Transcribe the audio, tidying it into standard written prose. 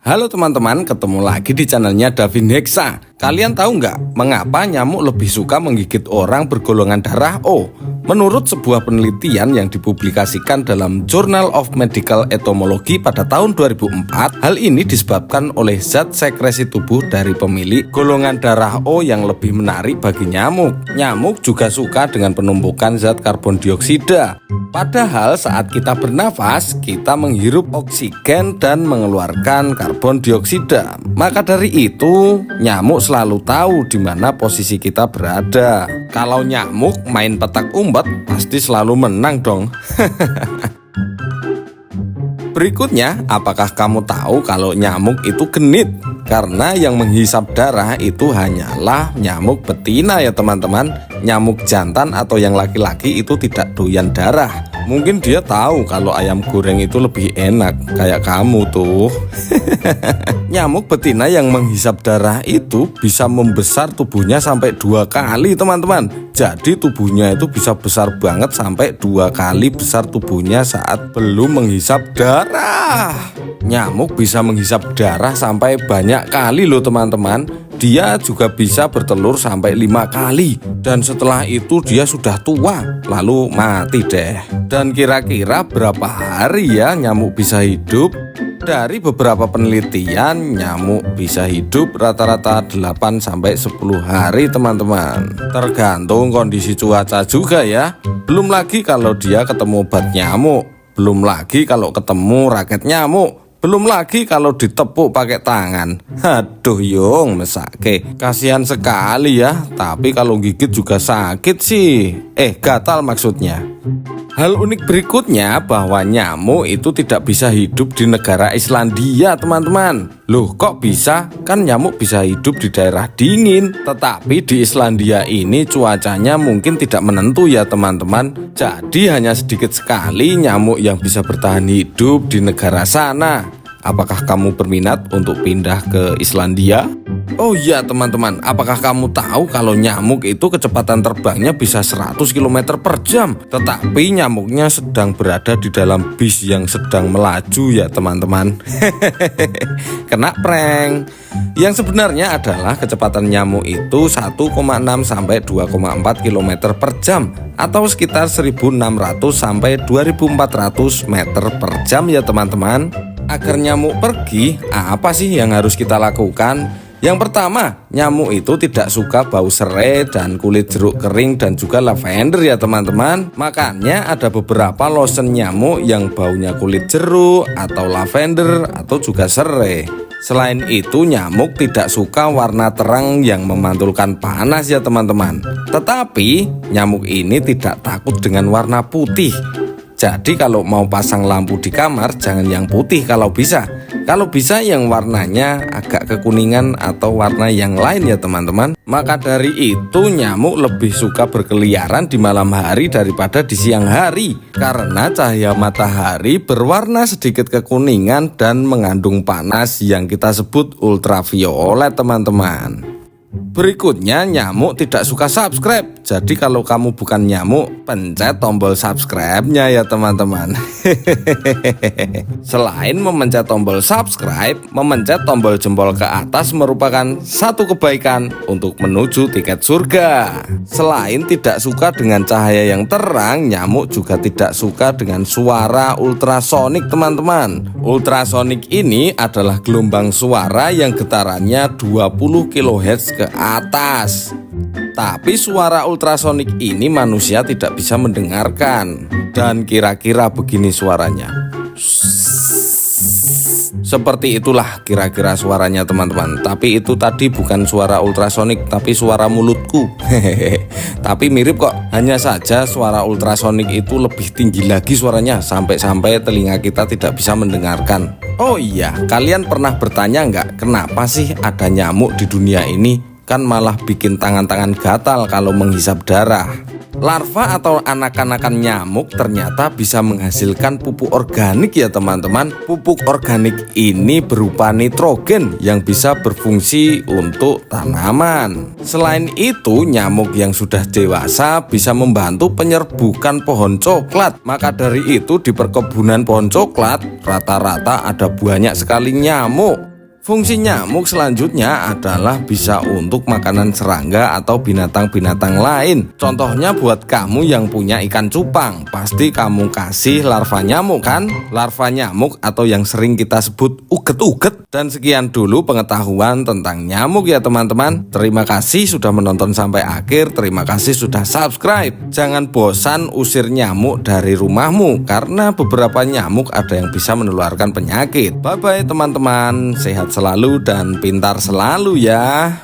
Halo teman-teman, ketemu lagi di channelnya Davin Hexa. Kalian tahu nggak mengapa nyamuk lebih suka menggigit orang bergolongan darah O? Menurut sebuah penelitian yang dipublikasikan dalam Journal of Medical Entomology pada tahun 2004, hal ini disebabkan oleh zat sekresi tubuh dari pemilik golongan darah O yang lebih menarik bagi nyamuk. Nyamuk juga suka dengan penumpukan zat karbon dioksida. Padahal saat kita bernafas, kita menghirup oksigen dan mengeluarkan karbon dioksida. Maka dari itu, nyamuk selalu tahu di mana posisi kita berada. Kalau nyamuk main petak umpet, pasti selalu menang dong. Berikutnya, apakah kamu tahu kalau nyamuk itu genit? Karena yang menghisap darah itu hanyalah nyamuk betina ya teman-teman. Nyamuk jantan atau yang laki-laki itu tidak doyan darah. Mungkin dia tahu kalau ayam goreng itu lebih enak, kayak kamu tuh. Nyamuk betina yang menghisap darah itu bisa membesar tubuhnya sampai 2 kali teman-teman. Jadi tubuhnya itu bisa besar banget sampai 2 kali besar tubuhnya saat belum menghisap darah. Nyamuk bisa menghisap darah sampai banyak kali loh teman-teman. Dia juga bisa bertelur sampai 5 kali. Dan setelah itu dia sudah tua, lalu mati deh. Dan kira-kira berapa hari ya nyamuk bisa hidup? Dari beberapa penelitian, nyamuk bisa hidup rata-rata 8-10 hari teman-teman. Tergantung kondisi cuaca juga ya. Belum lagi kalau dia ketemu obat nyamuk. Belum lagi kalau ketemu raket nyamuk. Belum lagi kalau ditepuk pakai tangan. Aduh Yung, mesake. Kasihan sekali ya. Tapi kalau gigit juga sakit sih. Gatal maksudnya. Hal unik berikutnya bahwa nyamuk itu tidak bisa hidup di negara Islandia teman-teman. Loh kok bisa? Kan nyamuk bisa hidup di daerah dingin. Tetapi di Islandia ini cuacanya mungkin tidak menentu ya teman-teman. Jadi hanya sedikit sekali nyamuk yang bisa bertahan hidup di negara sana. Apakah kamu berminat untuk pindah ke Islandia? Oh iya teman-teman, apakah kamu tahu kalau nyamuk itu kecepatan terbangnya bisa 100 km per jam? Tetapi nyamuknya sedang berada di dalam bis yang sedang melaju ya teman-teman. Kena prank. Yang sebenarnya adalah kecepatan nyamuk itu 1,6 sampai 2,4 km per jam atau sekitar 1.600 sampai 2.400 meter per jam ya teman-teman. Agar nyamuk pergi, apa sih yang harus kita lakukan? Yang pertama, nyamuk itu tidak suka bau serai dan kulit jeruk kering dan juga lavender ya teman-teman. Makanya ada beberapa lotion nyamuk yang baunya kulit jeruk atau lavender atau juga serai. Selain itu, nyamuk tidak suka warna terang yang memantulkan panas ya teman-teman. Tetapi nyamuk ini tidak takut dengan warna putih. Jadi kalau mau pasang lampu di kamar, jangan yang putih kalau bisa. Kalau bisa yang warnanya agak kekuningan atau warna yang lain ya teman-teman. Maka dari itu nyamuk lebih suka berkeliaran di malam hari daripada di siang hari. Karena cahaya matahari berwarna sedikit kekuningan dan mengandung panas yang kita sebut ultraviolet teman-teman. Berikutnya, nyamuk tidak suka subscribe. Jadi kalau kamu bukan nyamuk, pencet tombol subscribe-nya ya teman-teman. Selain memencet tombol subscribe, memencet tombol jempol ke atas merupakan satu kebaikan untuk menuju tiket surga. Selain tidak suka dengan cahaya yang terang, nyamuk juga tidak suka dengan suara ultrasonik teman-teman. Ultrasonik ini adalah gelombang suara yang getarannya 20 kHz ke atas. Tapi suara ultrasonik ini manusia tidak bisa mendengarkan. Dan kira-kira begini suaranya. Seperti itulah kira-kira suaranya teman-teman. Tapi itu tadi bukan suara ultrasonik, tapi suara mulutku. Tapi mirip kok. Hanya saja suara ultrasonik itu lebih tinggi lagi suaranya, sampai-sampai telinga kita tidak bisa mendengarkan. Oh iya, kalian pernah bertanya nggak kenapa sih ada nyamuk di dunia ini? Kan malah bikin tangan-tangan gatal kalau menghisap darah. Larva atau anak-anakan nyamuk ternyata bisa menghasilkan pupuk organik ya teman-teman. Pupuk organik ini berupa nitrogen yang bisa berfungsi untuk tanaman. Selain itu, nyamuk yang sudah dewasa bisa membantu penyerbukan pohon coklat. Maka dari itu di perkebunan pohon coklat rata-rata ada banyak sekali nyamuk. Fungsi nyamuk selanjutnya adalah bisa untuk makanan serangga atau binatang-binatang lain. Contohnya buat kamu yang punya ikan cupang, pasti kamu kasih larva nyamuk kan? Larva nyamuk atau yang sering kita sebut uget-uget. Dan sekian dulu pengetahuan tentang nyamuk ya teman-teman. Terima kasih sudah menonton sampai akhir, terima kasih sudah subscribe. Jangan bosan usir nyamuk dari rumahmu, karena beberapa nyamuk ada yang bisa menularkan penyakit. Bye-bye teman-teman, sehat selalu dan pintar selalu ya.